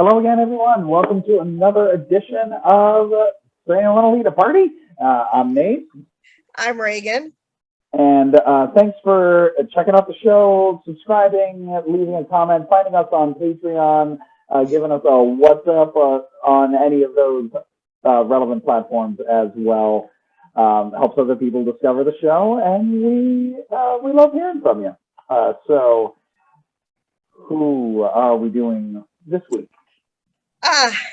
Hello again, everyone. Welcome to another edition of Saying I Want to Lead a Party. I'm Nate, I'm Ragan. and thanks for checking out the show, subscribing, leaving a comment, finding us on Patreon, giving us a what's up on any of those relevant platforms as well. Helps other people discover the show, and we love hearing from you. So, who are we doing this week?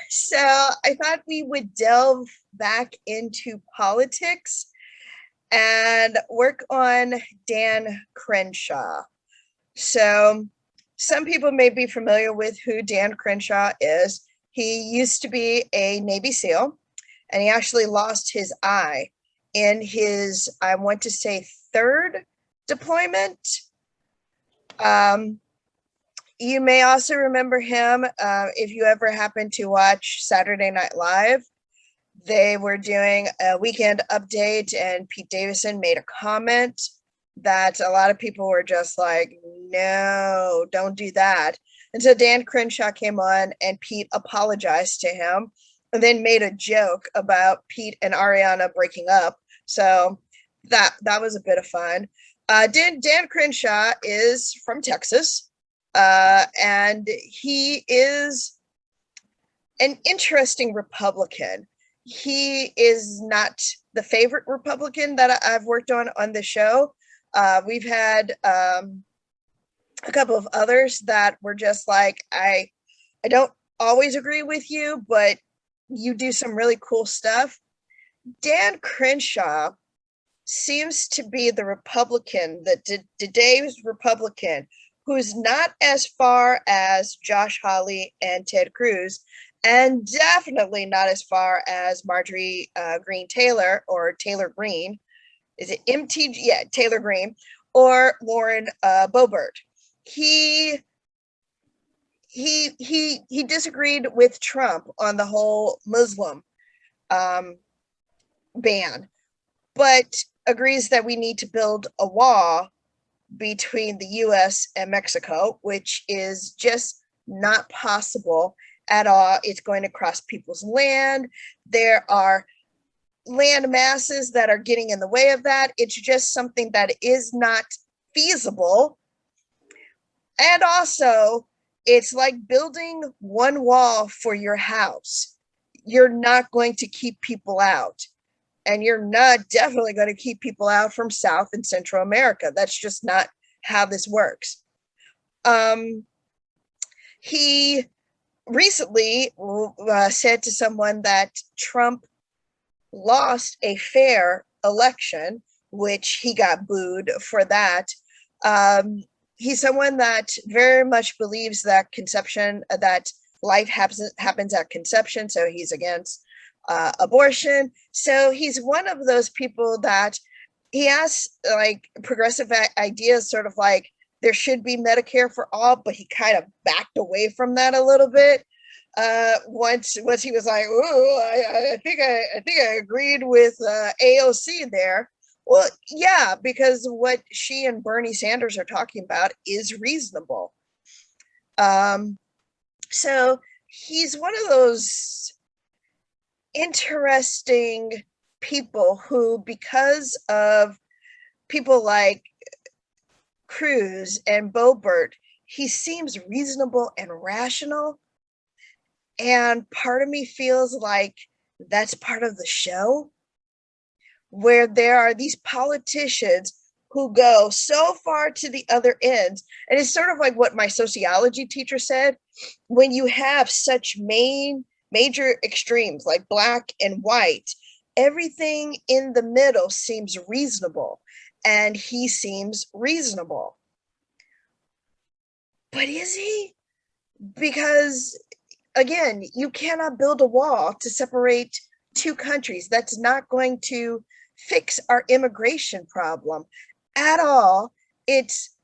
So I thought we would delve back into politics and work on Dan Crenshaw. So some people may be familiar with who Dan Crenshaw is. He used to be a Navy SEAL, and he actually lost his eye in his, I want to say, third deployment. Um, You may also remember him if you ever happened to watch Saturday Night Live. They were doing a weekend update, and Pete Davidson made a comment that a lot of people were just like, no, don't do that. And so Dan Crenshaw came on, and Pete apologized to him and then made a joke about Pete and Ariana breaking up. So that was a bit of fun. Dan Crenshaw is from Texas, and he is an interesting Republican. He is not the favorite Republican that I've worked on the show. We've had a couple of others that were just like, I don't always agree with you, but you do some really cool stuff. Dan Crenshaw seems to be the Republican, today's Republican, who's not as far as Josh Hawley and Ted Cruz, and definitely not as far as Marjorie Green Taylor or Taylor Green. Is it MTG? Yeah, Taylor Green or Lauren Boebert. He he disagreed with Trump on the whole Muslim um, ban, but agrees that we need to build a wall between the US and Mexico, which is just not possible at all. It's going to cross people's land. There are land masses that are getting in the way of that. It's just something that is not feasible. And also, it's like building one wall for your house. You're not going to keep people out, and you're not definitely going to keep people out from South and Central America. That's just not how this works. Um, he recently said to someone that Trump lost a fair election, which he got booed for that. Um, he's someone that very much believes that that life happens at conception. So he's against abortion. So he's one of those people that he has like progressive ideas, sort of like there should be Medicare for all, but he kind of backed away from that a little bit. Once he was like, "Ooh, I think I agreed with AOC there." Well, yeah, because what she and Bernie Sanders are talking about is reasonable. Um, so he's one of those interesting people who, because of people like Cruz and Boebert, he seems reasonable and rational. And part of me feels like that's part of the show, where there are these politicians who go so far to the other ends. And it's sort of like what my sociology teacher said: when you have such major extremes like black and white, everything in the middle seems reasonable. And he seems reasonable. But is he? Because again, you cannot build a wall to separate two countries. That's not going to fix our immigration problem at all. It's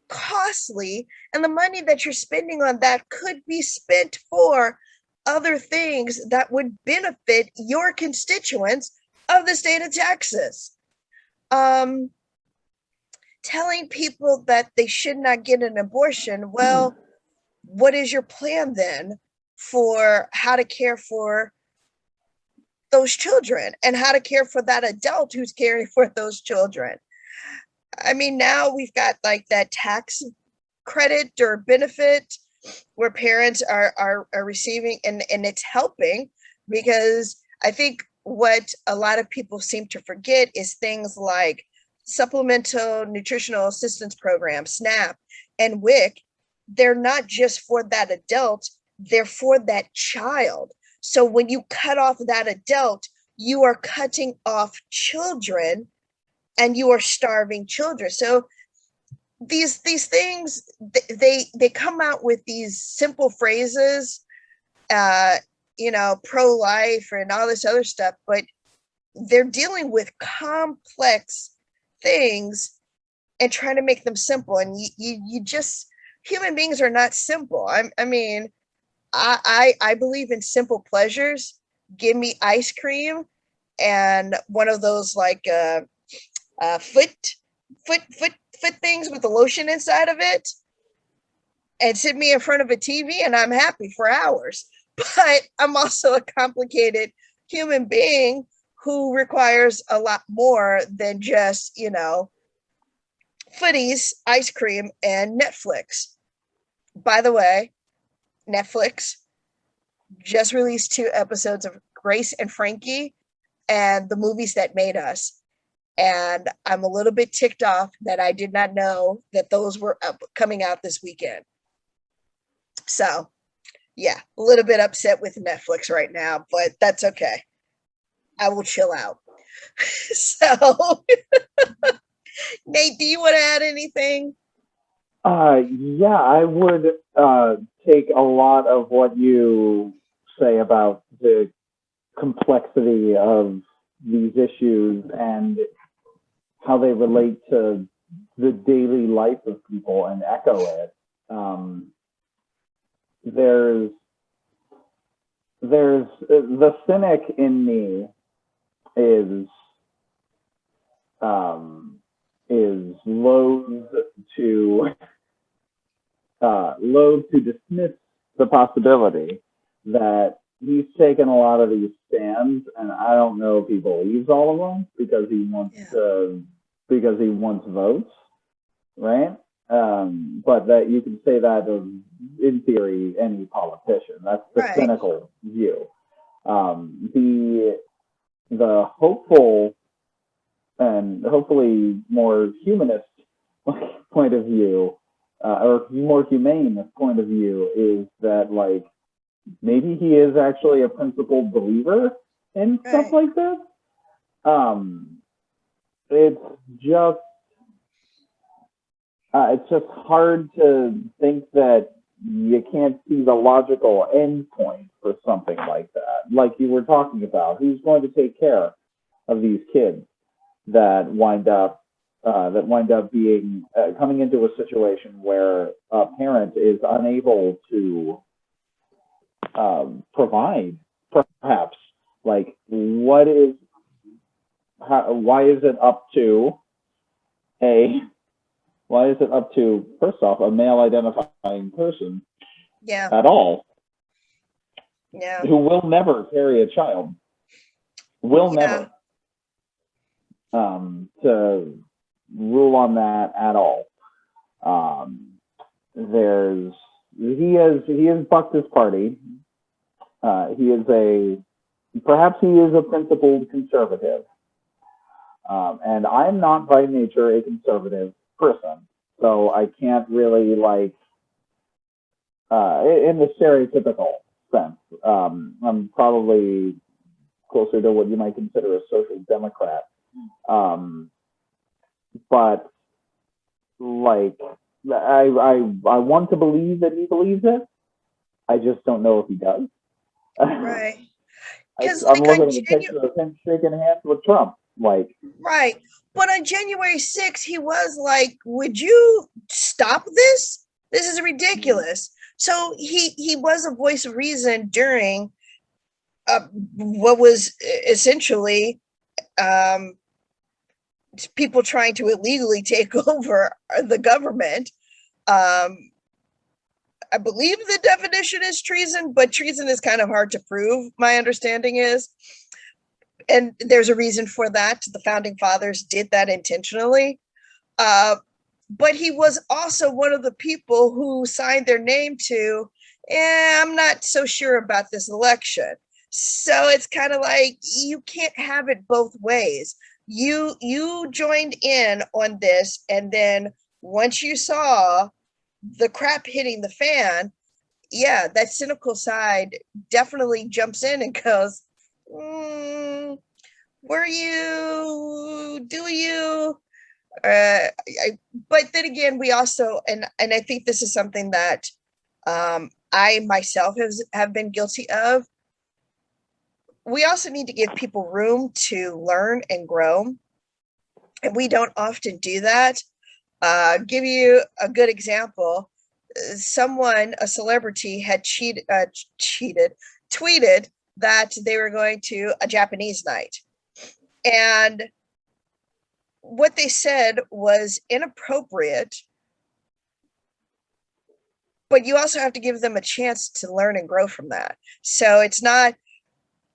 costly, and the money that you're spending on that could be spent for other things that would benefit your constituents of the state of Texas. Um, Telling people that they should not get an abortion, well, what is your plan then for how to care for those children and how to care for that adult who's caring for those children? I mean, now we've got like that tax credit or benefit where parents are receiving, and it's helping, because I think what a lot of people seem to forget is things like supplemental nutritional assistance program, SNAP, and WIC. They're not just for that adult, they're for that child. So when you cut off that adult, you are cutting off children, and you are starving children. So these things, they come out with these simple phrases, pro-life and all this other stuff, but they're dealing with complex things and trying to make them simple. And you just, human beings are not simple. I mean, I believe in simple pleasures. Give me ice cream and one of those like foot things with the lotion inside of it, and sit me in front of a TV, and I'm happy for hours. But I'm also a complicated human being who requires a lot more than just, footies, ice cream, and Netflix. By the way, Netflix just released 2 episodes of Grace and Frankie and the Movies That Made Us. And I'm a little bit ticked off that I did not know that those were coming out this weekend. So, yeah, a little bit upset with Netflix right now, but that's okay. I will chill out. So, Nate, do you want to add anything? Yeah, I would take a lot of what you say about the complexity of these issues and how they relate to the daily life of people and echo it. There's the cynic in me is loath to dismiss the possibility that he's taken a lot of these stands, and I don't know if he believes all of them because he wants votes, right? But that you can say that of, in theory, any politician. That's the Right. cynical view. The hopeful and hopefully more humanist point of view, or more humane point of view, is that like maybe he is actually a principled believer in stuff like this. It's just hard to think that you can't see the logical end point for something like that. Like you were talking about, who's going to take care of these kids that wind up being coming into a situation where a parent is unable to provide, perhaps? Like, why is it up to first off a male identifying person at all, who will never carry a child, never to rule on that at all. He has bucked his party. He is a principled conservative, and I'm not by nature a conservative person, so I can't really in the stereotypical sense. I'm probably closer to what you might consider a social democrat. But I want to believe that he believes it. I just don't know if he does. Right. I'm looking at a picture of him shaking hands with Trump. Right. But on January 6th, he was like, would you stop this? This is ridiculous. So he was a voice of reason during what was essentially people trying to illegally take over the government. I believe the definition is treason, but treason is kind of hard to prove, my understanding is. And there's a reason for that. The founding fathers did that intentionally. But he was also one of the people who signed their name to, I'm not so sure about this election. So it's kind of like, you can't have it both ways. You joined in on this, and then once you saw the crap hitting the fan, yeah, that cynical side definitely jumps in and goes, were you, do you? But then again, we also, and I think this is something that I myself have been guilty of. We also need to give people room to learn and grow. And we don't often do that. Give you a good example. Someone, a celebrity, had tweeted that they were going to a Japanese night. And what they said was inappropriate, but you also have to give them a chance to learn and grow from that. So it's not,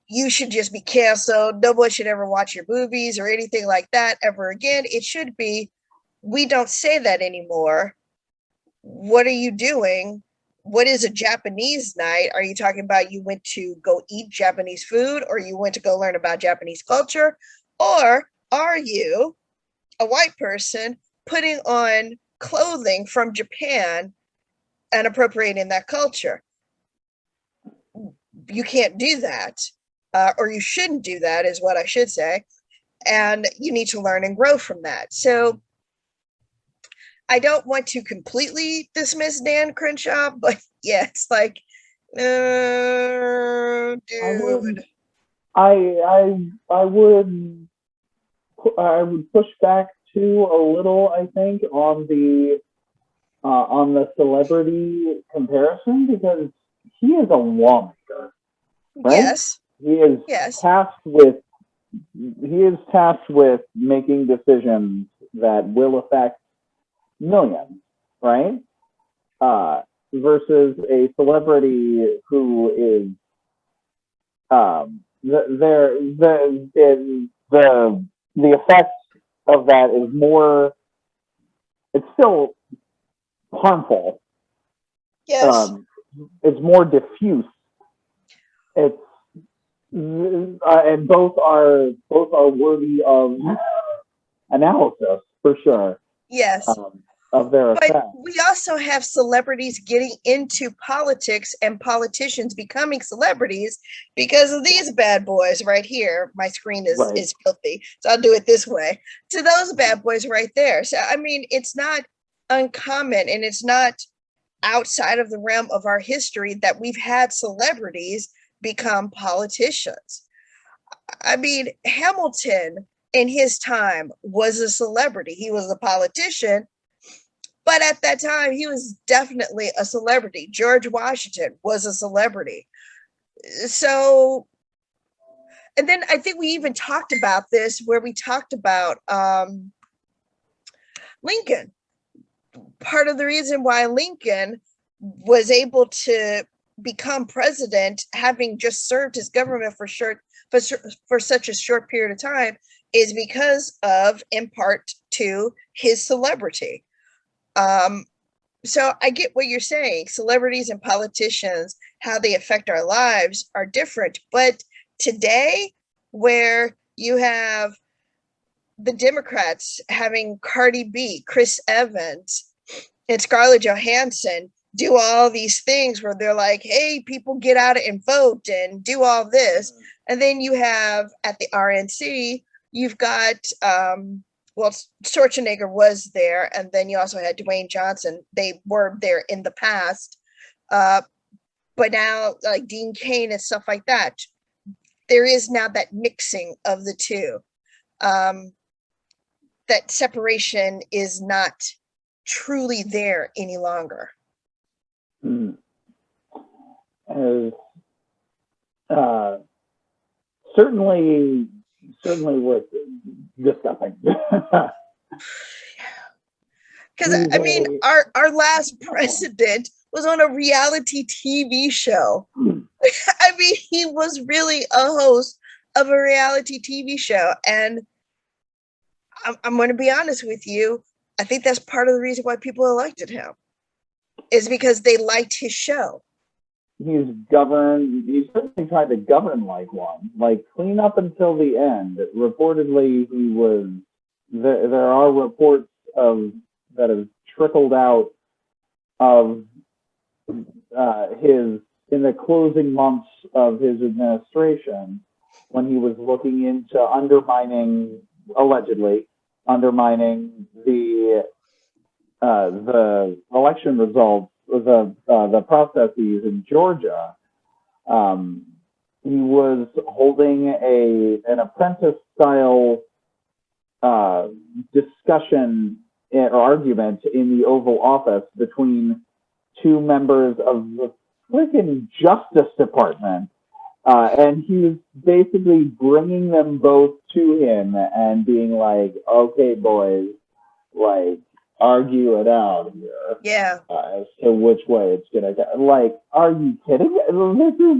you should just be canceled, nobody should ever watch your movies or anything like that ever again. It should be, we don't say that anymore. What are you doing? What is a Japanese night? Are you talking about you went to go eat Japanese food, or you went to go learn about Japanese culture? Or are you a white person putting on clothing from Japan and appropriating that culture? You can't do that, or you shouldn't do that, is what I should say. And you need to learn and grow from that. So I don't want to completely dismiss Dan Crenshaw, but yeah, it's like, dude. I would push back too a little, I think, on the celebrity comparison, because he is a lawmaker, right? Yes. He is tasked with making decisions that will affect millions, right? Versus a celebrity who is the effect of that is more. It's still harmful. Yes. It's more diffuse. It's and both are worthy of analysis for sure. Yes. Of their effect. But we also have celebrities getting into politics and politicians becoming celebrities because of these bad boys right here. My screen is filthy, so I'll do it this way. To those bad boys right there. So, I mean, it's not uncommon, and it's not outside of the realm of our history that we've had celebrities become politicians. I mean, Hamilton in his time was a celebrity. He was a politician, but at that time, he was definitely a celebrity. George Washington was a celebrity. So, and then I think we even talked about this, where we talked about Lincoln. Part of the reason why Lincoln was able to become president, having just served his government for such a short period of time, is because of, in part, to his celebrity. So I get what you're saying. Celebrities and politicians, how they affect our lives are different. But today, where you have the Democrats having Cardi B, Chris Evans, and Scarlett Johansson do all these things where they're like, hey, people get out and vote and do all this. And then you have at the RNC, you've got, Schwarzenegger was there, and then you also had Dwayne Johnson. They were there in the past, but now like Dean Cain and stuff like that. There is now that mixing of the two. That separation is not truly there any longer. Certainly worth discussing. Because I mean, our last president was on a reality TV show. I mean, he was really a host of a reality TV show. And I'm going to be honest with you. I think that's part of the reason why people elected him, is because they liked his show. He's certainly tried to govern like one, like clean up until the end. Reportedly, he was, there are reports that have trickled out of in the closing months of his administration, when he was looking into allegedly undermining the election results, the processes in Georgia. He was holding an apprentice style discussion or argument in the Oval Office between two members of the freaking Justice Department. And he was basically bringing them both to him and being like, okay, boys, like, argue it out here. Yeah. As to which way it's going to go. Like, are you kidding?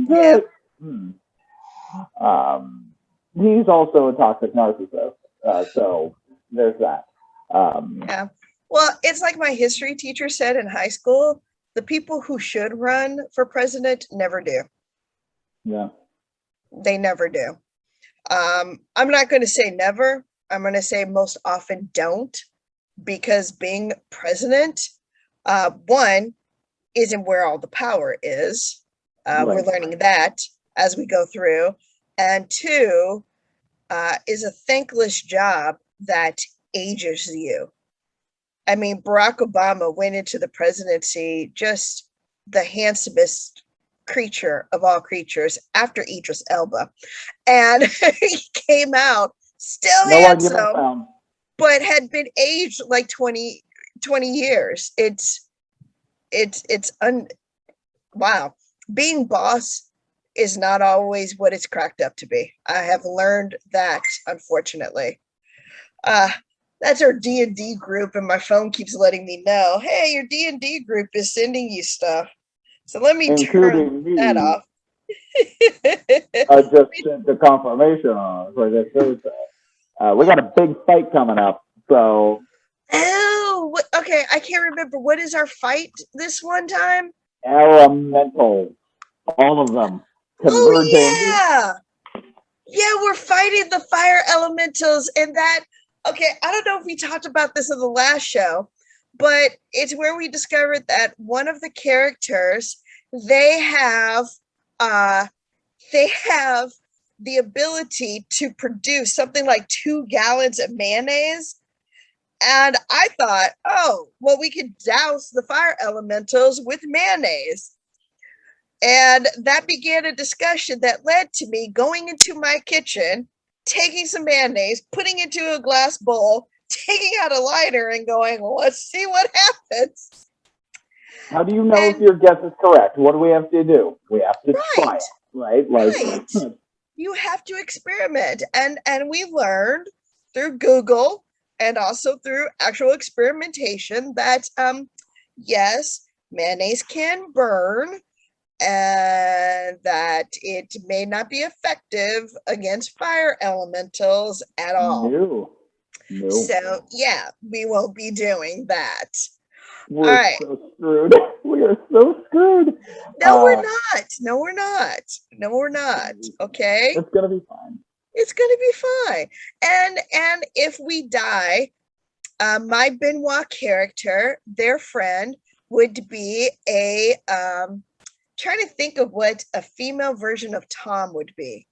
This is he's also a toxic narcissist. So there's that. Yeah. Well, it's like my history teacher said in high school, the people who should run for president never do. Yeah. They never do. I'm not going to say never. I'm going to say most often don't, because being president, one, isn't where all the power is. Right. We're learning that as we go through. And two, is a thankless job that ages you. I mean, Barack Obama went into the presidency just the handsomest creature of all creatures after Idris Elba. And he came out still handsome, but had been aged like 20 years. Wow. Being boss is not always what it's cracked up to be. I have learned that, unfortunately. That's our D&D group, and my phone keeps letting me know, hey, your D&D group is sending you stuff. So let me turn that off. I just sent the confirmation on for this Thursday. We got a big fight coming up, so. Oh, okay. I can't remember. What is our fight this one time? Elementals, all of them. Oh yeah, yeah. We're fighting the fire elementals, and that. Okay, I don't know if we talked about this in the last show, but it's where we discovered that one of the characters, they have the ability to produce something like 2 gallons of mayonnaise. And I thought, oh, well, we could douse the fire elementals with mayonnaise. And that began a discussion that led to me going into my kitchen, taking some mayonnaise, putting it into a glass bowl, taking out a lighter and going, well, let's see what happens. How do you know if your guess is correct? What do we have to do? We have to try it, right? Right. You have to experiment. And we learned through Google and also through actual experimentation that, yes, mayonnaise can burn, and that it may not be effective against fire elementals at all. No. So, yeah, we won't be doing that. We're so screwed. We are so screwed. No, we're not. No, we're not. No, we're not. Okay? It's going to be fine. It's going to be fine. And if we die, my Benoit character, their friend, would be a... trying to think of what a female version of Tom would be.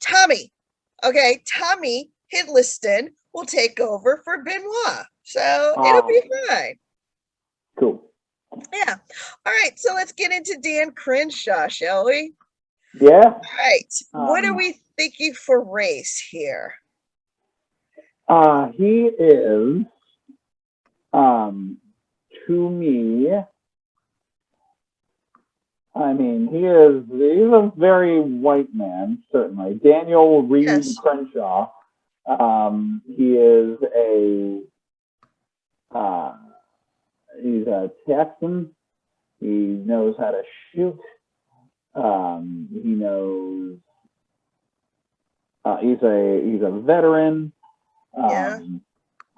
Tommy. Okay, Tommy Hiddleston will take over for Benoit. So it'll be fine. Cool. Yeah. All right, so let's get into Dan Crenshaw, shall we? Yeah. All right. What are we thinking for race here? He is, to me, I mean, he's a very white man, certainly. Daniel Reed Crenshaw. He is He's a Texan. He knows how to shoot. He knows. He's a veteran. Yeah.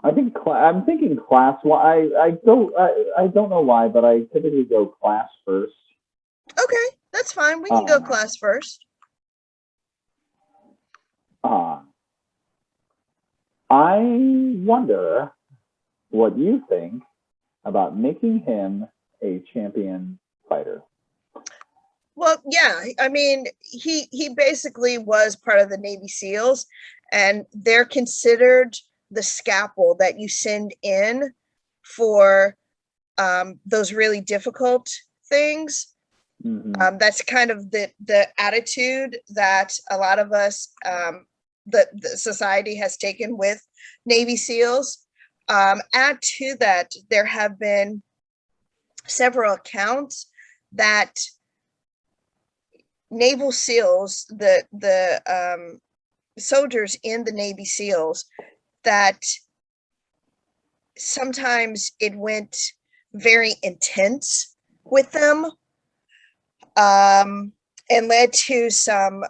I'm thinking class. I don't know why, but I typically go class first. Okay, that's fine. We can go class first. I wonder what you think about making him a champion fighter. Well, yeah, I mean, he basically was part of the Navy SEALs, and they're considered the scalpel that you send in for those really difficult things. Mm-hmm. That's kind of the attitude that a lot of us, the society has taken with Navy SEAls. Add to that, there have been several accounts that Naval SEALs, the soldiers in the Navy SEALs, that sometimes it went very intense with them, and led to some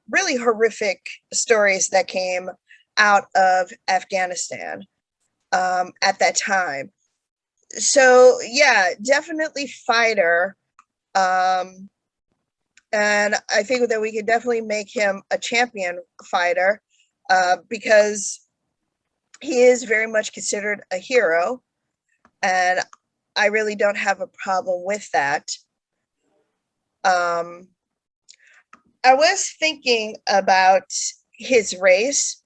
really horrific stories that came out of Afghanistan at that time. So yeah, definitely fighter. And I think that we could definitely make him a champion fighter, because he is very much considered a hero, and I really don't have a problem with that. I was thinking about his race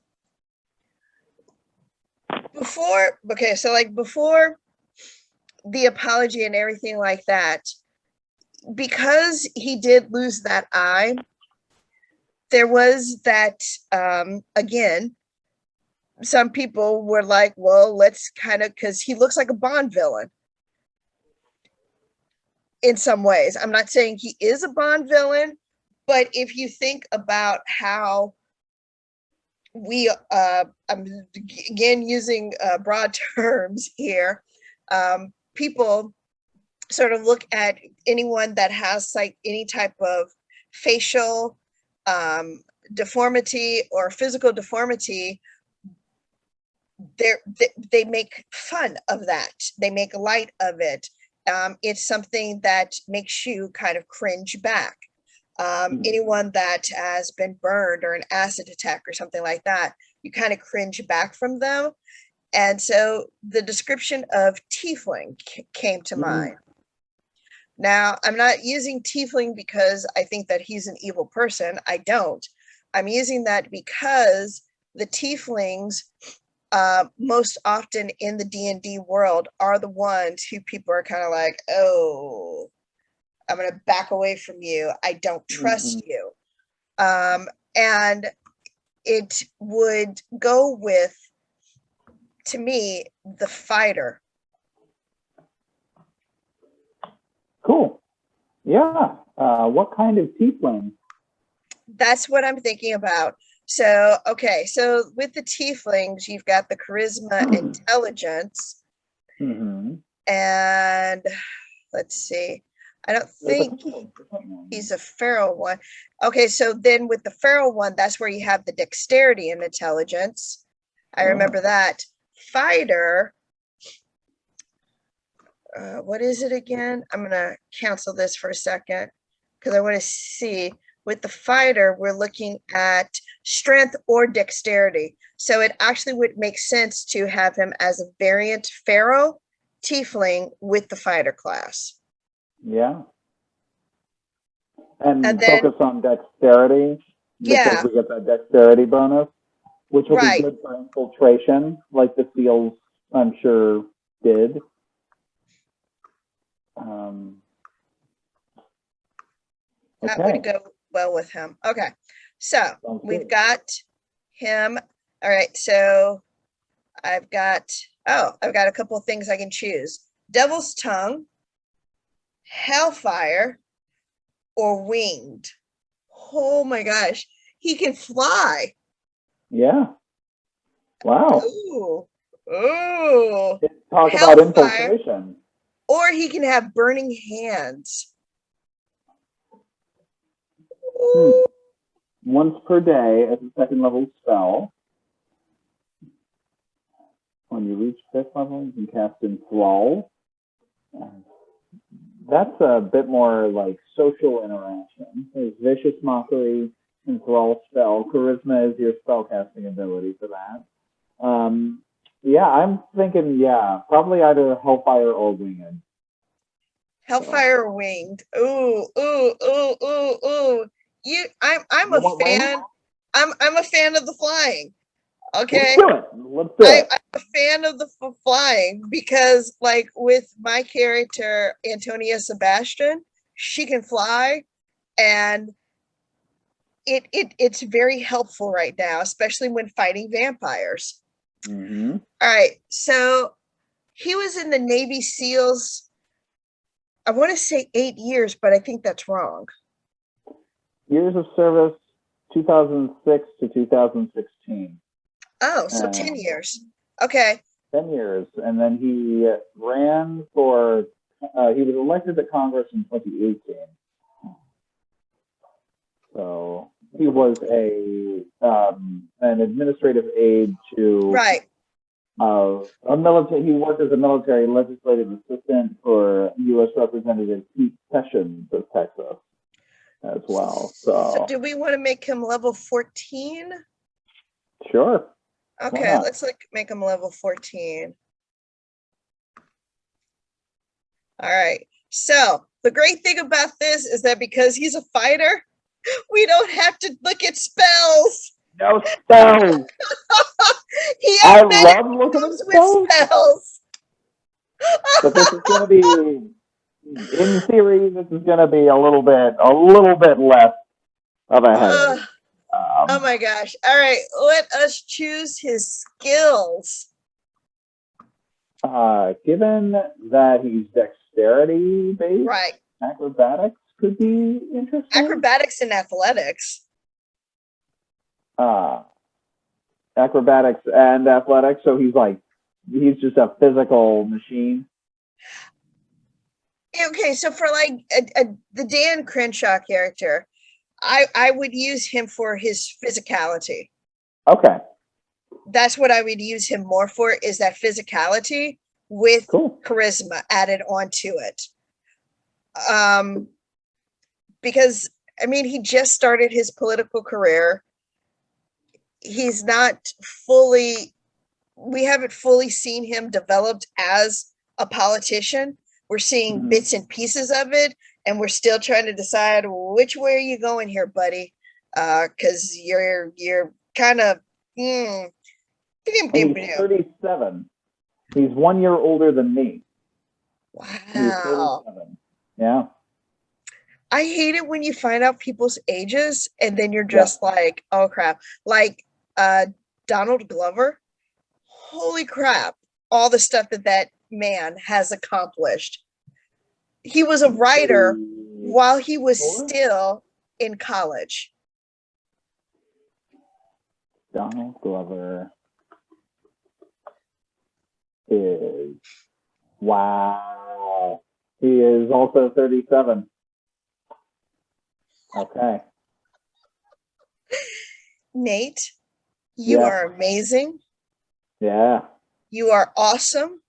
before. Okay, so like before the apology and everything like that, because he did lose that eye, there was that, again, some people were like, well, let's kind of, because he looks like a Bond villain in some ways. I'm not saying he is a Bond villain, but if you think about how we, I'm again using broad terms here, people sort of look at anyone that has like any type of facial deformity or physical deformity, they make fun of that. They make light of it. It's something that makes you kind of cringe back. Anyone that has been burned or an acid attack or something like that, you kind of cringe back from them. And so the description of tiefling came to mind. Now, I'm not using tiefling because I think that he's an evil person. I don't. I'm using that because the tieflings, most often in the D&D world, are the ones who people are kind of like, oh, I'm going to back away from you. I don't trust you. And it would go with, to me, the fighter. Cool. Yeah. What kind of tiefling? That's what I'm thinking about. So, okay. So with the tieflings, you've got the charisma, intelligence, and let's see. I don't think he's a feral one. Okay. So then with the feral one, that's where you have the dexterity and intelligence. I remember that. Fighter. What is it again? I'm going to cancel this for a second because I want to see. With the fighter, we're looking at strength or dexterity. So it actually would make sense to have him as a variant pharaoh tiefling with the fighter class. Yeah. And then, focus on dexterity because we get that dexterity bonus, which will be good for infiltration, like the SEALs, I'm sure, did. That would go well with him. Okay, so we've got him. All right, so I've got a couple of things I can choose: Devil's Tongue, Hellfire, or Winged. Oh my gosh, he can fly. Yeah. Wow. Ooh. Talk about infiltration. or he can have burning hands. Once per day as a second level spell. When you reach 5th level, you can cast Enthrall. That's a bit more like social interaction. There's Vicious Mockery, Enthrall spell. Charisma is your spellcasting ability for that. Yeah, I'm thinking, probably either Hellfire or Winged. Hellfire Winged. Ooh, ooh, ooh, ooh, ooh. I'm a fan. I'm a fan of the flying. Okay. Let's do it. I'm a fan of the flying because, like, with my character Antonia Sebastian, she can fly, and it's very helpful right now, especially when fighting vampires. Mm-hmm. All right, so he was in the Navy SEALs. I want to say 8 years, but I think that's wrong. Years of service, 2006 to 2016. Oh, so 10 years. Okay. 10 years. And then he ran for, he was elected to Congress in 2018. So he was an administrative aide to a military. He worked as a military legislative assistant for U.S. Representative Pete Sessions of Texas as well. So do we want to make him level 14? Sure. Okay, let's make him level 14. All right. So the great thing about this is that because he's a fighter, we don't have to look at spells. No spells. I love looking at spells. But this is going to be, in theory, this is going to be a little bit less of a headache. Oh my gosh. All right. Let us choose his skills. Given that he's dexterity based, right, acrobatics could be interesting. Acrobatics and athletics. Acrobatics and athletics. So he's just a physical machine. Okay, so for like the Dan Crenshaw character, I would use him for his physicality. Okay. That's what I would use him more for, is that physicality with charisma added onto it. Because, I mean, he just started his political career. He's not fully, we haven't fully seen him developed as a politician. We're seeing bits and pieces of it, and we're still trying to decide which way are you going here, buddy? Because you're kind of. He's 37. He's 1 year older than me. Wow. He's 37. Yeah. I hate it when you find out people's ages and then you're just like, oh crap. Like Donald Glover. Holy crap. All the stuff that man has accomplished. He was a writer while he was still in college. Donald Glover is, wow. He is also 37. Okay. Nate, you are amazing. Yeah. You are awesome.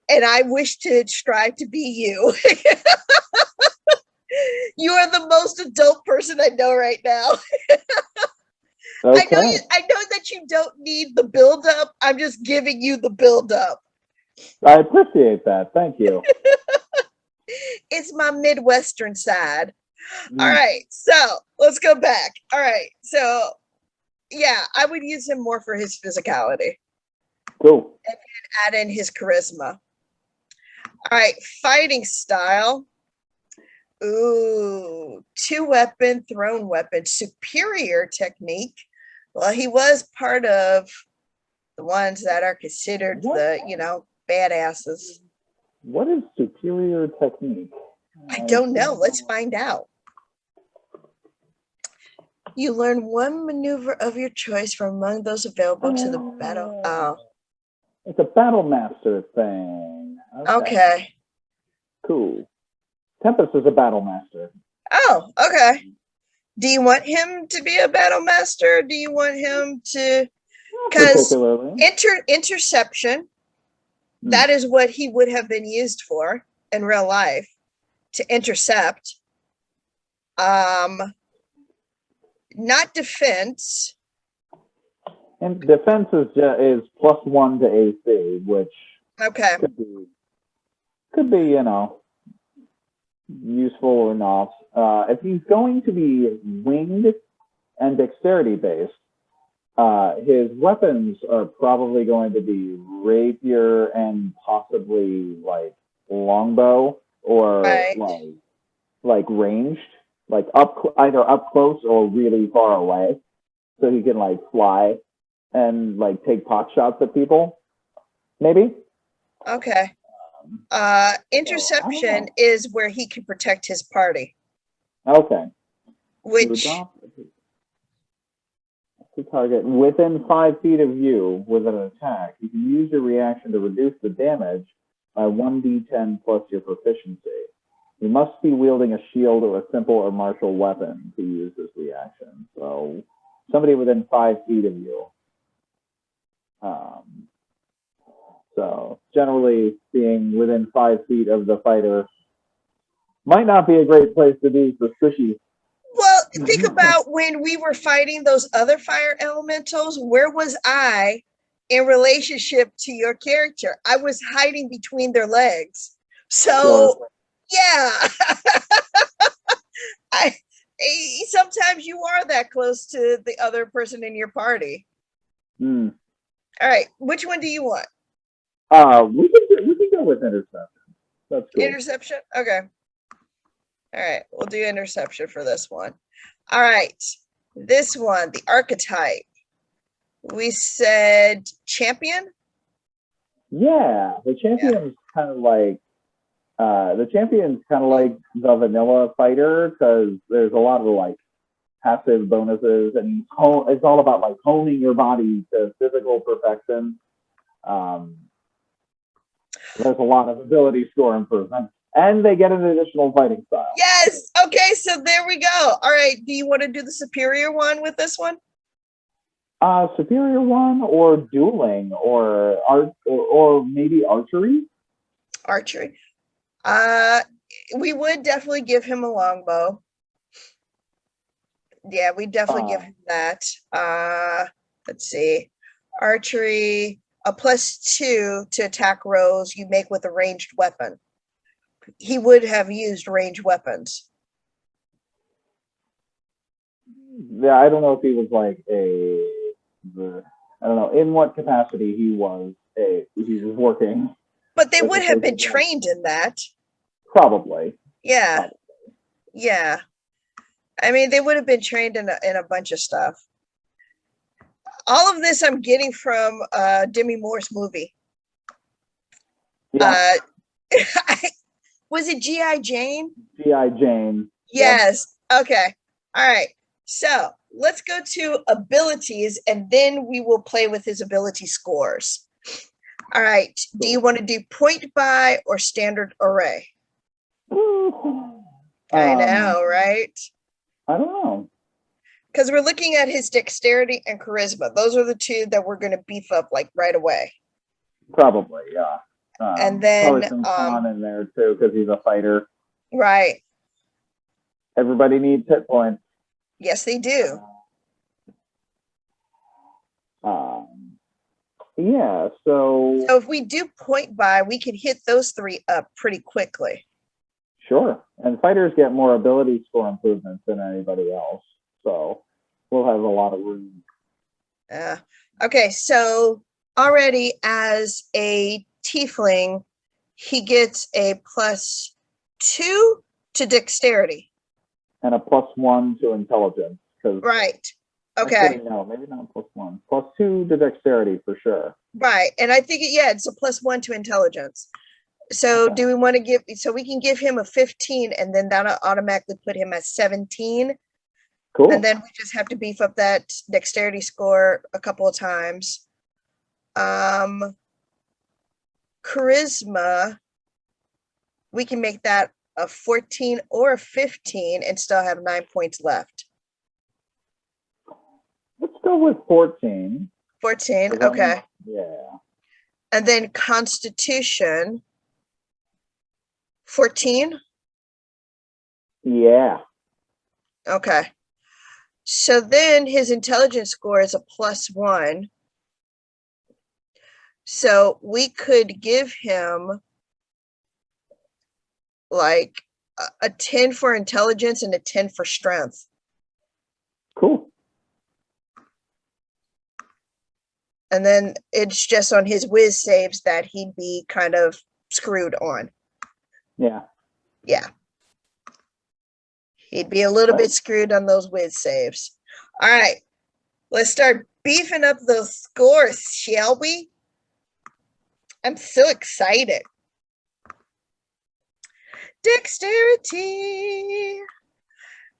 And I wish to strive to be you. You are the most adult person I know right now. Okay. I know that you don't need the build-up. I'm just giving you the build-up. I appreciate that. Thank you. It's my Midwestern side. All right, so let's go back. All right, so yeah, I would use him more for his physicality. Cool. And add in his charisma. All right, fighting style. Ooh, 2-weapon, thrown weapon, superior technique. Well, he was part of the ones that are considered the, badasses. What is superior technique? I don't know. Let's find out. You learn one maneuver of your choice from among those available to the battle. Oh. It's a battle master thing. Okay. Cool. Tempest is a battle master. Oh, okay. Do you want him to be a battle master? Do you want him to? Not Because particularly. interception, Hmm. that is what he would have been used for in real life, to intercept. Not defense. And defense is +1 to AC, which Okay. could be useful or not. If he's going to be winged and dexterity based, his weapons are probably going to be rapier and possibly like longbow or Right. like ranged, like either up close or really far away, so he can like fly and like take pot shots at people. Maybe. Okay. Interception is where he can protect his party. Okay. Which To target within 5 feet of you with an attack, you can use your reaction to reduce the damage by 1d10 plus your proficiency. You must be wielding a shield or a simple or martial weapon to use this reaction. So somebody within 5 feet of you. So generally, being within 5 feet of the fighter might not be a great place to be for squishies. Well, think about when we were fighting those other fire elementals. Where was I in relationship to your character? I was hiding between their legs. So, yeah. Sometimes you are that close to the other person in your party. Mm. All right, which one do you want? We can go with interception. That's cool. Interception? Okay. All right, we'll do interception for this one. All right, this one, the archetype. We said champion? Yeah, the champion's kind of like the vanilla fighter because there's a lot of like passive bonuses, and it's all about like honing your body to physical perfection. There's a lot of ability score improvement, and they get an additional fighting style. Yes. Okay, so there we go. All right, do you want to do the superior one with this one? Superior one, or dueling, or maybe archery. Archery. We would definitely give him a longbow. Yeah, we definitely give him that. Let's see. Archery, a +2 to attack rolls you make with a ranged weapon. He would have used ranged weapons. Yeah, I don't know if he was like I don't know in what capacity he was working. But they would have been trained in that. Probably. Yeah. Probably. Yeah. I mean, they would have been trained in a bunch of stuff. All of this I'm getting from Demi Moore's movie. Yeah. Was it G.I. Jane? G.I. Jane. Yes. Yep. Okay. All right. So let's go to abilities, and then we will play with his ability scores. All right. Cool. Do you want to do point buy or standard array? I know, right? I don't know. Because we're looking at his dexterity and charisma. Those are the two that we're going to beef up like right away. Probably, yeah. And then probably some con in there too, because he's a fighter. Right. Everybody needs hit points. Yes, they do. Yeah, so if we do point buy, we can hit those 3 up pretty quickly. Sure. And fighters get more ability score improvements than anybody else. So we'll have a lot of room. Okay, so already as a tiefling, he gets a +2 to dexterity. And a +1 to intelligence. Right. Okay. No, maybe not +1. +2 to dexterity for sure. Right. And I think, it's a +1 to intelligence. So do we want to so we can give him a 15, and then that'll automatically put him at 17. Cool. And then we just have to beef up that dexterity score a couple of times. charisma, we can make that a 14 or a 15 and still have 9 points left. Let's go with 14. 14, okay. Yeah. And then constitution, 14? Yeah. Okay. So then his intelligence score is a +1. So we could give him like a 10 for intelligence and a 10 for strength. Cool. And then it's just on his whiz saves that he'd be kind of screwed on. Yeah. Yeah. He'd be a little bit screwed on those whiz saves. All right. Let's start beefing up those scores, shall we? I'm so excited. Dexterity.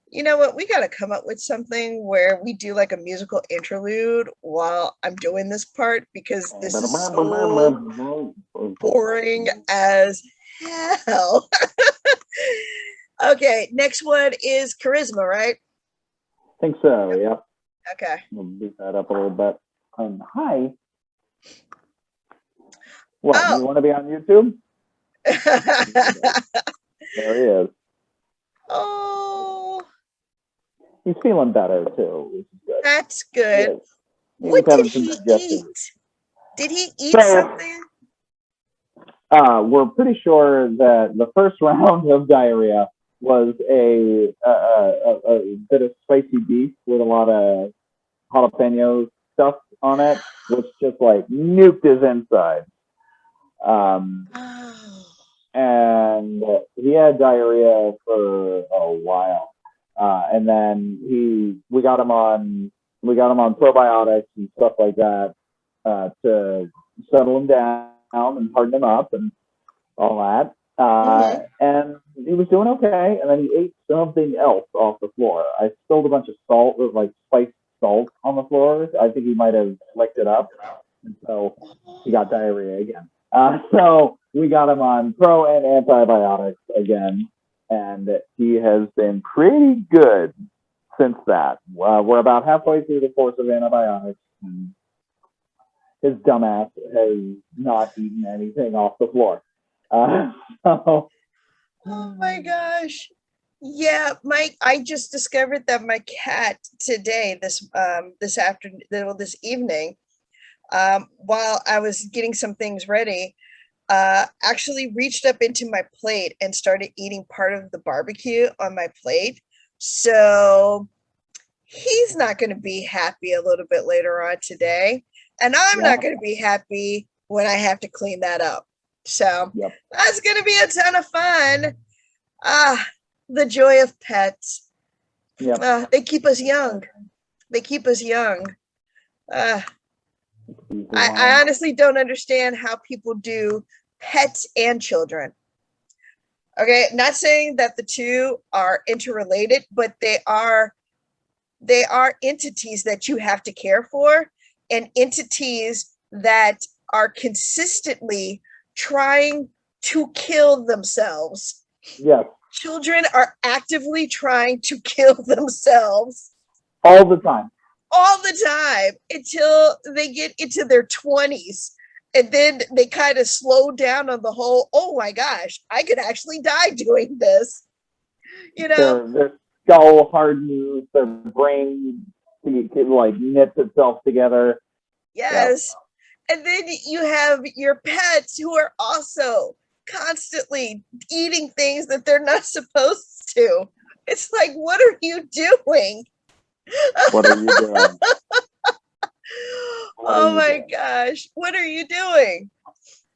You know what? We got to come up with something where we do like a musical interlude while I'm doing this part, because this is so boring as hell. Okay, next one is charisma, right? I think so, yep. Okay. We'll beat that up a little bit. Hi. What, Oh. you want to be on YouTube? There he is. Oh. He's feeling better, too, which is good. That's good. What did he eat? Did he eat something? We're pretty sure that the first round of diarrhea was a bit of spicy beef with a lot of jalapeno stuff on it, which just like nuked his insides. And he had diarrhea for a while, and then we got him on probiotics and stuff like that to settle him down and harden him up and all that. And he was doing okay, and then he ate something else off the floor. I spilled a bunch of salt, like spiced salt, on the floor. I think he might have licked it up, and so he got diarrhea again. So we got him on pro and antibiotics again, and he has been pretty good since that. We're about halfway through the course of antibiotics, and his dumbass has not eaten anything off the floor. Oh my gosh. Yeah, I just discovered that my cat today, this evening, while I was getting some things ready, actually reached up into my plate and started eating part of the barbecue on my plate. So he's not going to be happy a little bit later on today. And I'm not going to be happy when I have to clean that up. So that's going to be a ton of fun. The joy of pets. They keep us young. They keep us young. I honestly don't understand how people do pets and children. Okay, not saying that the two are interrelated, but they are entities that you have to care for, and entities that are consistently trying to kill themselves. Yes. Children are actively trying to kill themselves. All the time. All the time, until they get into their 20s. And then they kind of slow down on the whole, oh my gosh, I could actually die doing this. You know? Their skull hardens, their brain like knits itself together. Yes. Yep. And then you have your pets who are also constantly eating things that they're not supposed to. It's like, what are you doing? What are you doing? Oh my gosh, what are you doing?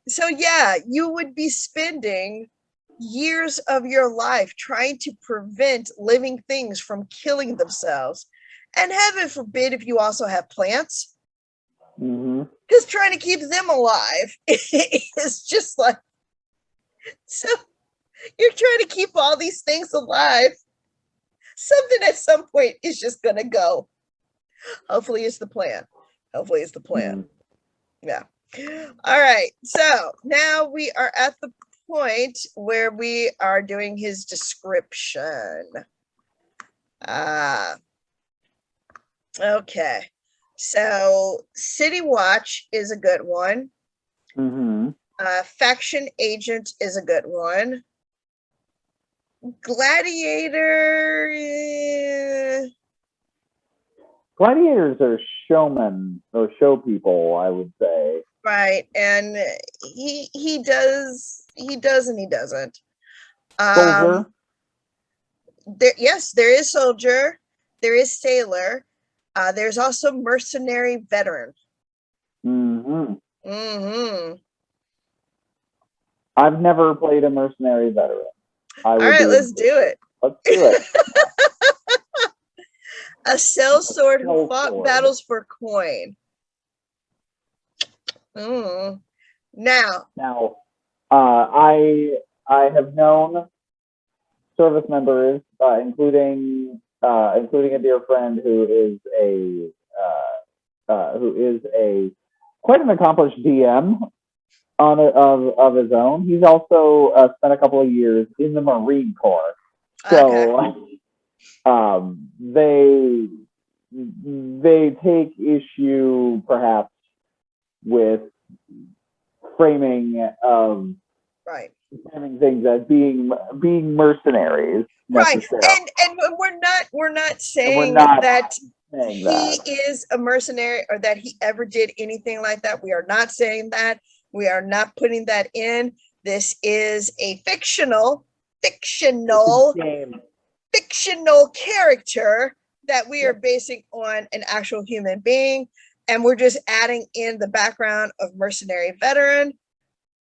So yeah, you would be spending years of your life trying to prevent living things from killing themselves. And heaven forbid if you also have plants. Because trying to keep them alive is just like, so you're trying to keep all these things alive. Something at some point is just going to go. Hopefully it's the plan. Hopefully it's the plan. Yeah. All right, so now we are at the point where we are doing his description. Okay, so City Watch is a good one. Mm-hmm. Faction Agent is a good one. Gladiator. Gladiators are showmen or show people, I would say. Right, and he does and he doesn't. Soldier. Yes, there is soldier, there is sailor, there's also mercenary veteran. Mm-hmm. Mm-hmm. I've never played a mercenary veteran. All right, let's do it. Let's do it. A sellsword who fought battles for coin. Now, I have known service members, including a dear friend who is a quite an accomplished DM of his own. He's also spent a couple of years in the Marine Corps, so they take issue perhaps with framing things as being mercenaries, necessarily. Right, and we're not saying that he is a mercenary or that he ever did anything like that. We are not saying that. We are not putting that in. This is a fictional character that we are basing on an actual human being, and we're just adding in the background of mercenary veteran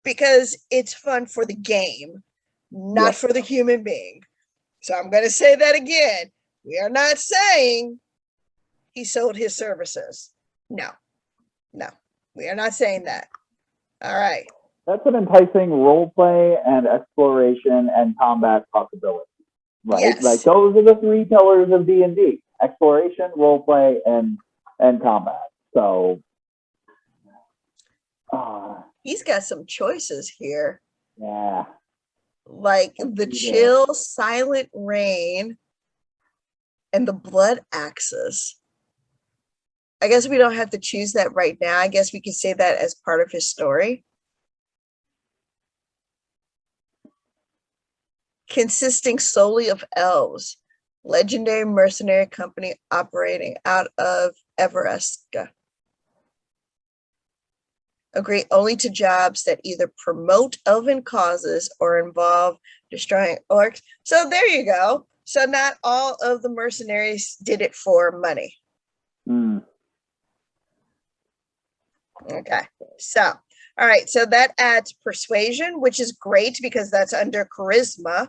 because it's fun for the game, not for the human being. So I'm going to say that again. We are not saying he sold his services. No, we are not saying that. All right. That's an enticing role play and exploration and combat possibility, right? Yes. Like those are the three pillars of D&D: exploration, role play, and combat. So he's got some choices here. Yeah. Like the chill, silent rain, and the blood axis. I guess we don't have to choose that right now. I guess we can say that as part of his story. Consisting solely of elves, legendary mercenary company operating out of Everesca. Agree only to jobs that either promote elven causes or involve destroying orcs. So there you go. So not all of the mercenaries did it for money. Okay, so all right, so that adds persuasion, which is great because that's under charisma.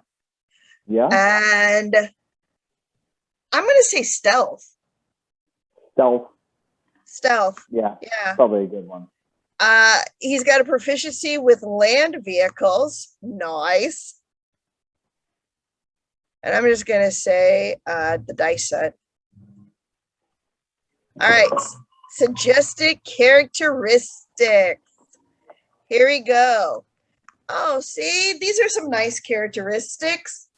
Yeah. And I'm going to say stealth. Stealth. Yeah. Probably a good one. He's got a proficiency with land vehicles. Nice. And I'm just going to say the dice set. All right. Suggested characteristics. Here we go. Oh, see, these are some nice characteristics.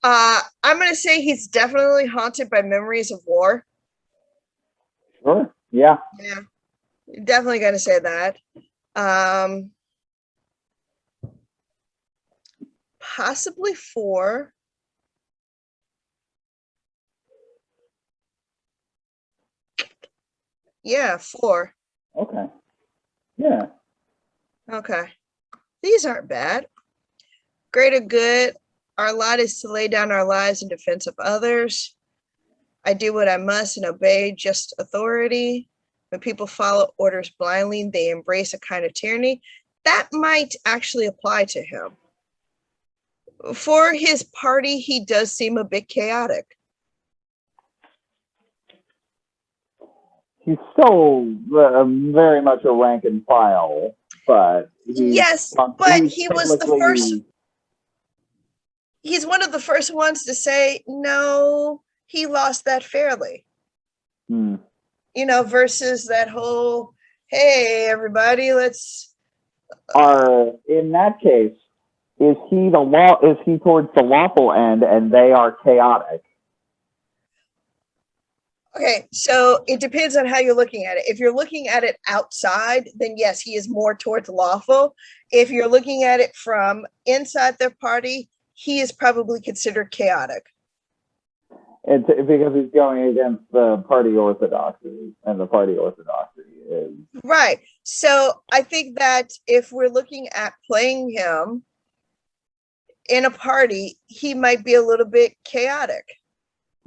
I'm going to say he's definitely haunted by memories of war. Sure. Yeah. Yeah. Definitely going to say that. Possibly 4. Yeah, 4. Okay. Yeah. Okay. These aren't bad. Greater good. Our lot is to lay down our lives in defense of others. I do what I must and obey just authority. When people follow orders blindly, they embrace a kind of tyranny. That might actually apply to him. For his party, he does seem a bit chaotic. He's still very much a rank and file, but he was the first. He's one of the first ones to say, no, he lost that fairly. You know, versus that whole, hey, everybody, let's. In that case, is he towards the lawful end and they are chaotic? Okay, so it depends on how you're looking at it. If you're looking at it outside, then yes, he is more towards lawful. If you're looking at it from inside their party, he is probably considered chaotic. Because he's going against the party orthodoxy, and the party orthodoxy is right. So I think that if we're looking at playing him in a party, he might be a little bit chaotic.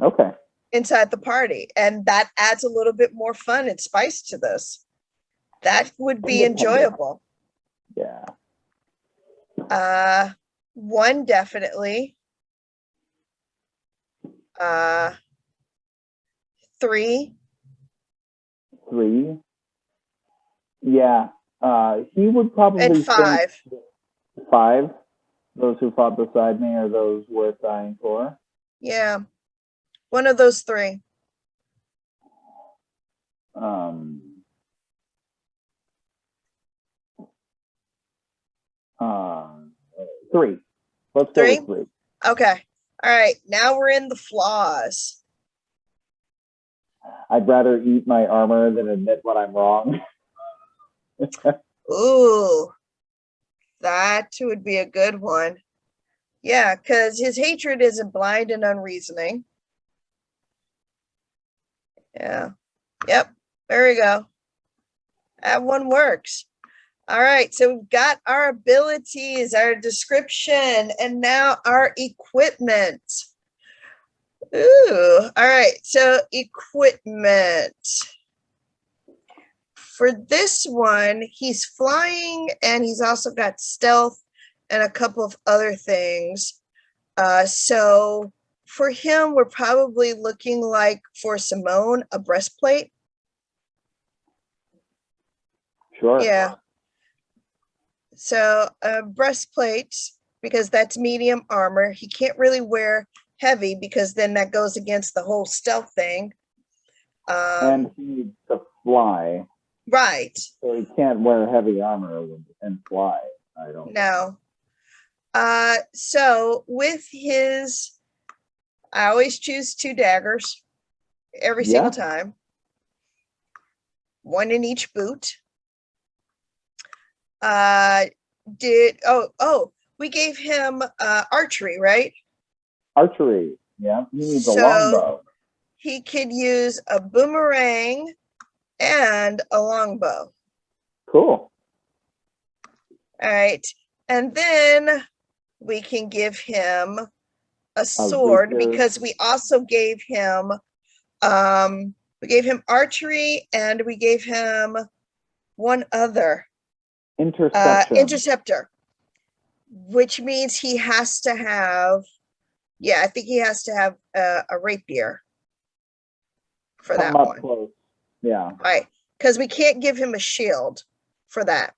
Okay. Inside the party, and that adds a little bit more fun and spice to this. That would be enjoyable. Yeah. One definitely. Three. Yeah. He would probably and five. Five. Those who fought beside me are those worth dying for. Yeah. One of those three. Three. Let's go with three. Okay. All right. Now we're in the flaws. I'd rather eat my armor than admit when I'm wrong. Ooh. That would be a good one. Yeah, because his hatred isn't blind and unreasoning. Yeah. Yep. There we go. That one works. All right. So we've got our abilities, our description, and now our equipment. Ooh. All right. So equipment. For this one, he's flying and he's also got stealth and a couple of other things. So for him, we're probably looking like for Simone, a breastplate. Sure. Yeah. So a breastplate, because that's medium armor. He can't really wear heavy because then that goes against the whole stealth thing. And he needs to fly. Right. So he can't wear heavy armor and fly. I don't know. So with his, I always choose 2 daggers every single time. One in each boot. We gave him archery, right? Archery, yeah. He needs a longbow. He could use a boomerang and a longbow. Cool. All right. And then we can give him a sword because we also gave him archery and we gave him one other interceptor, which means he has to have, I think he has to have a rapier for that one. Close. Yeah. Right. Because we can't give him a shield for that.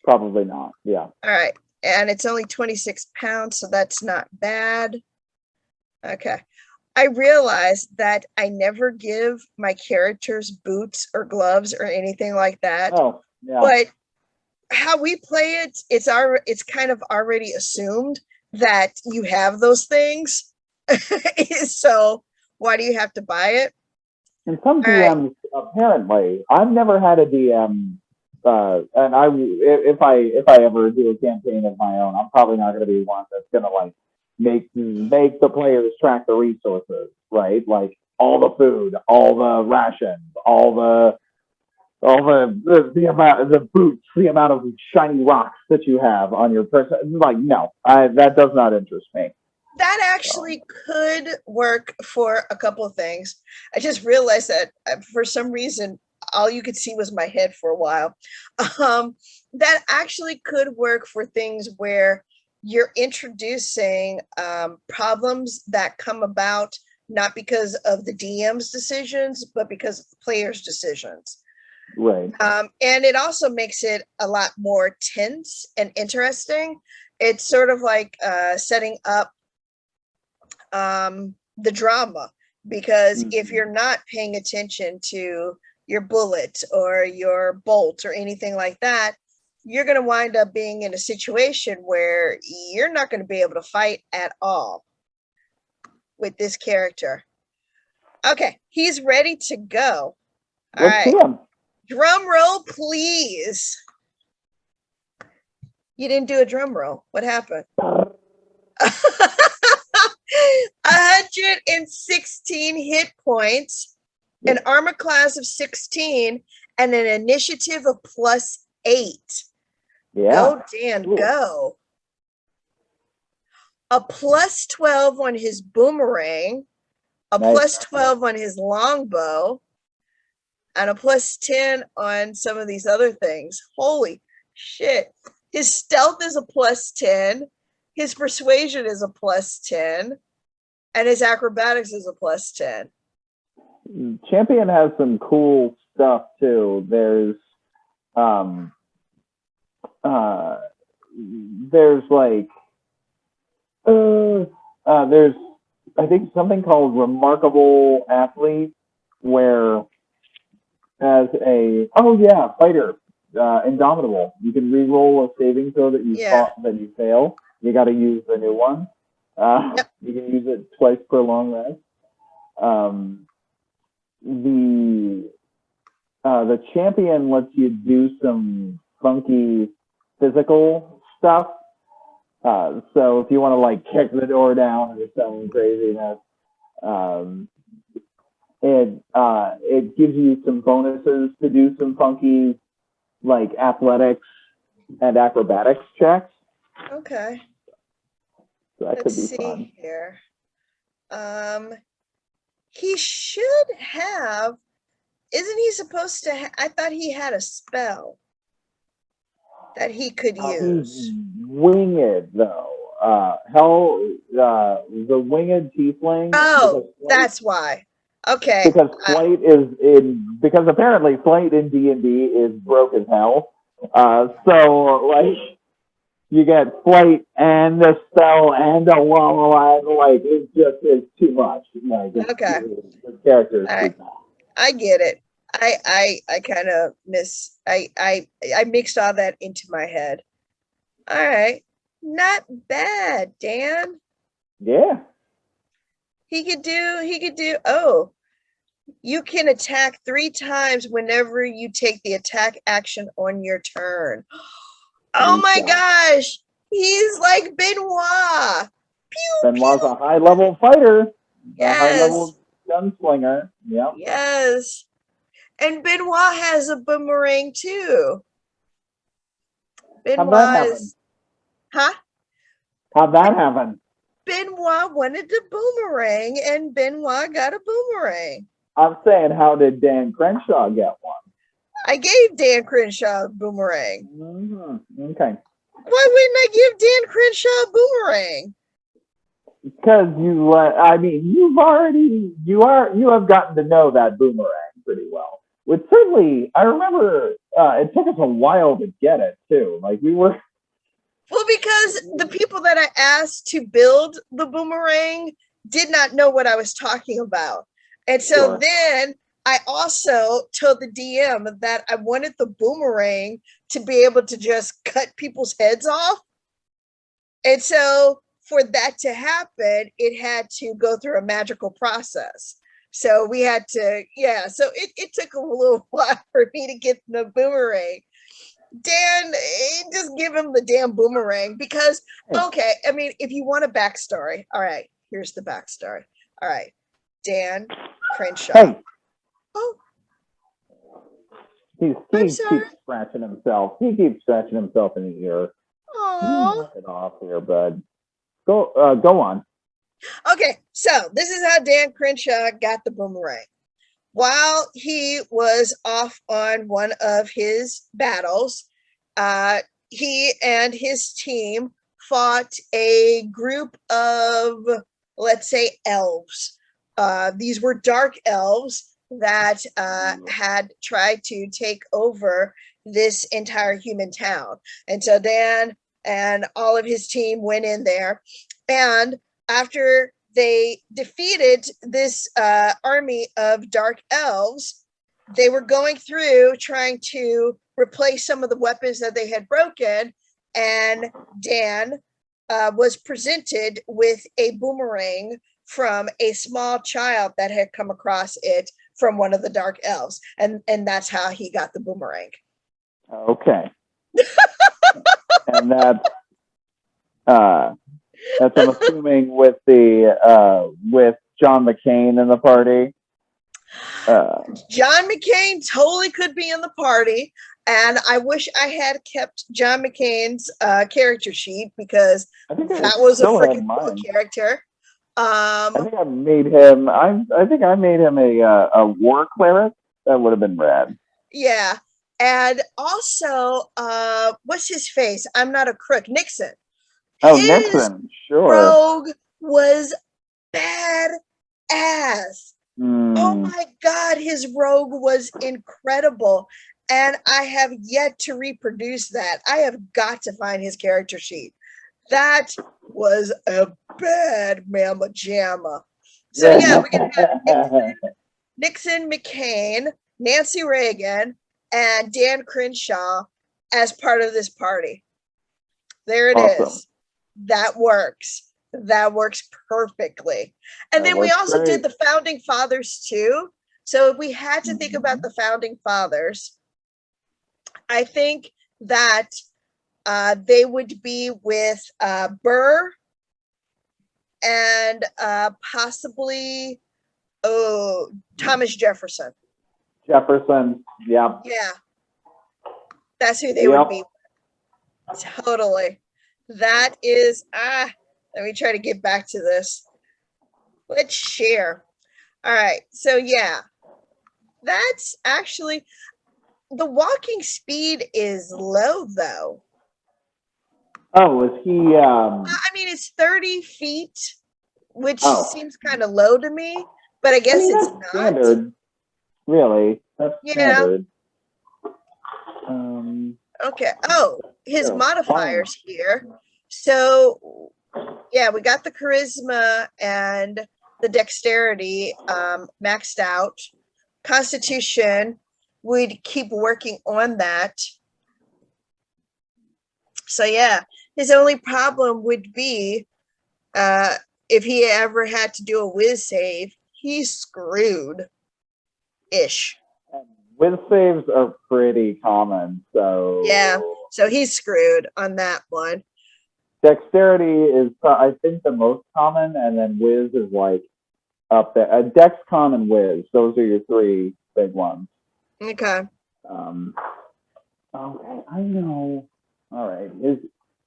Probably not. Yeah. All right. And it's only 26 pounds, so that's not bad. Okay. I realized that I never give my characters boots or gloves or anything like that. Oh, yeah. But how we play it, it's kind of already assumed that you have those things. So why do you have to buy it? And some DMs, apparently, I've never had a DM, and if I ever do a campaign of my own, I'm probably not going to be one that's going to like make the players track the resources, right? Like all the food, all the rations, all the amount, the boots, the amount of shiny rocks that you have on your person. Like, no, that does not interest me. That actually could work for a couple of things. I just realized that for some reason, all you could see was my head for a while. That actually could work for things where you're introducing problems that come about not because of the DM's decisions, but because of the player's decisions. Right. And it also makes it a lot more tense and interesting. It's sort of like setting up the drama, because if you're not paying attention to your bullet or your bolt or anything like that, you're going to wind up being in a situation where you're not going to be able to fight at all with this character. Okay, he's ready to go. All Let's see right. him. Drum roll, please. You didn't do a drum roll. What happened? 116 hit points, an armor class of 16, and an initiative of +8. Yeah. Go, Dan, Cool. go. A +12 on his boomerang, a Nice. +12 on his longbow, and a +10 on some of these other things. Holy shit. His stealth is a +10. His persuasion is a +10. And his acrobatics is a +10. Champion has some cool stuff too. There's like there's I think something called Remarkable Athlete, where as a fighter, Indomitable, you can re-roll a saving throw that you fail. You got to use the new one. You can use it twice per long rest. The champion lets you do some funky physical stuff. So if you want to like kick the door down or some craziness, it gives you some bonuses to do some funky like athletics and acrobatics checks. Okay. So that Let's could be see fun. here. He should have. Isn't he supposed to? I thought he had a spell that he could use. He's winged though. The winged tiefling. Oh, that's why. Okay. Because flight because apparently flight in D&D is broke as hell. So like you get flight and the spell and a long like it's too much. Like okay. The characters. Right. I get it. I kind of I mixed all that into my head. All right. Not bad, Dan. Yeah. He could do, oh, you can attack 3 times whenever you take the attack action on your turn. Oh my gosh. He's like Benoit. Pew, Benoit's pew. a high level fighter. Yes. A high level gunslinger. Yeah. Yes. And Benoit has a boomerang too. Benoit is. Huh? How'd that happen? Benoit wanted a boomerang and Benoit got a boomerang. I'm saying, how did Dan Crenshaw get one? I gave Dan Crenshaw a boomerang. Mm-hmm. Okay. Why wouldn't I give Dan Crenshaw a boomerang? Because you have gotten to know that boomerang pretty well. Which certainly, I remember it took us a while to get it too. Like we were. Well, because the people that I asked to build the boomerang did not know what I was talking about. And so then I also told the DM that I wanted the boomerang to be able to just cut people's heads off. And so for that to happen, it had to go through a magical process. So we had to, so it took a little while for me to get the boomerang. Dan, just give him the damn boomerang because, okay, I mean, if you want a backstory, all right, here's the backstory. All right, Dan Crenshaw. Hey. Oh. He keeps scratching himself. He keeps scratching himself in the ear. Oh. Knock it off here, bud. Go on. Okay, so this is how Dan Crenshaw got the boomerang. While he was off on one of his battles, he and his team fought a group of, let's say, elves. These were dark elves that had tried to take over this entire human town. And so Dan and all of his team went in there. And after they defeated this army of dark elves, they were going through trying to replace some of the weapons that they had broken, and Dan was presented with a boomerang from a small child that had come across it from one of the dark elves, and that's how he got the boomerang. Okay. And that's I'm assuming with John McCain in the party. John McCain totally could be in the party, and I wish I had kept John McCain's character sheet, because that was a freaking cool character. I think I made him. I think I made him a war cleric. That would have been rad. Yeah, and also, what's his face? I'm not a crook. Nixon. Oh, Nixon. Sure. Rogue was badass. Oh my God, his rogue was incredible. And I have yet to reproduce that. I have got to find his character sheet. That was a bad mamma jamma. So yeah, we're going to have Nixon, McCain, Nancy Reagan, and Dan Crenshaw as part of this party. There it is. That works. That works perfectly. And then we also did the founding fathers too. So if we had to think about the founding fathers, I think that they would be with Burr and possibly Thomas Jefferson. Jefferson, yeah. Yeah. That's who they would be. Totally. That is, let me try to get back to this. Let's share. All right. So yeah, that's actually, the walking speed is low though. Oh, is he? I mean, it's 30 feet, which seems kind of low to me, but I guess it's not. Standard. Really? That's standard. Okay. Oh, his modifiers here. So yeah, we got the charisma and the dexterity maxed out. Constitution, we'd keep working on that. So yeah, his only problem would be if he ever had to do a whiz save, he's screwed ish. Whiz saves are pretty common, so yeah, so he's screwed on that one. Dexterity is, I think, the most common, and then whiz is like up there. Dex, con, and whiz; those are your three big ones. Okay. Okay, I know. All right, his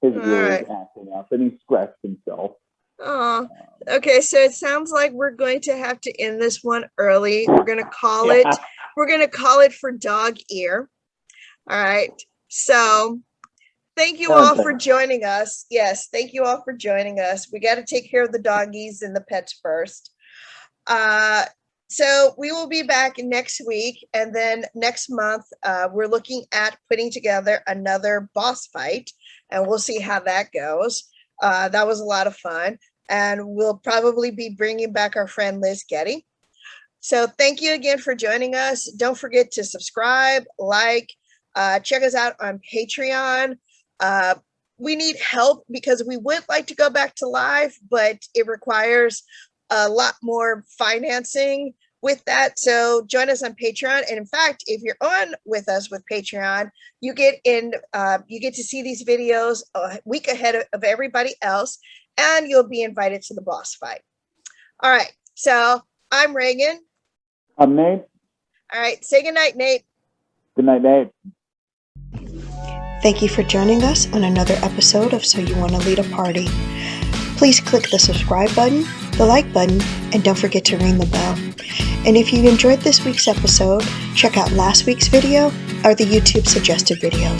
ear is acting up, and he scratched himself. Oh, okay. So it sounds like we're going to have to end this one early. We're going to call it. We're going to call it for dog ear. All right. So thank you all for joining us. Yes, thank you all for joining us. We got to take care of the doggies and the pets first. So we will be back next week, and then next month we're looking at putting together another boss fight, and we'll see how that goes. That was a lot of fun, and we'll probably be bringing back our friend Liz Getty. So thank you again for joining us. Don't forget to subscribe, like, check us out on Patreon. We need help because we would like to go back to live, but it requires a lot more financing with that. So join us on Patreon. And in fact, if you're on with us with Patreon, you get to see these videos a week ahead of everybody else, and you'll be invited to the boss fight. All right. So I'm Ragan. I'm Nate. All right. Say goodnight, Nate. Good night, Nate. Thank you for joining us on another episode of So You Want to Lead a Party. Please click the subscribe button, the like button, and don't forget to ring the bell. And if you enjoyed this week's episode, check out last week's video or the YouTube suggested videos.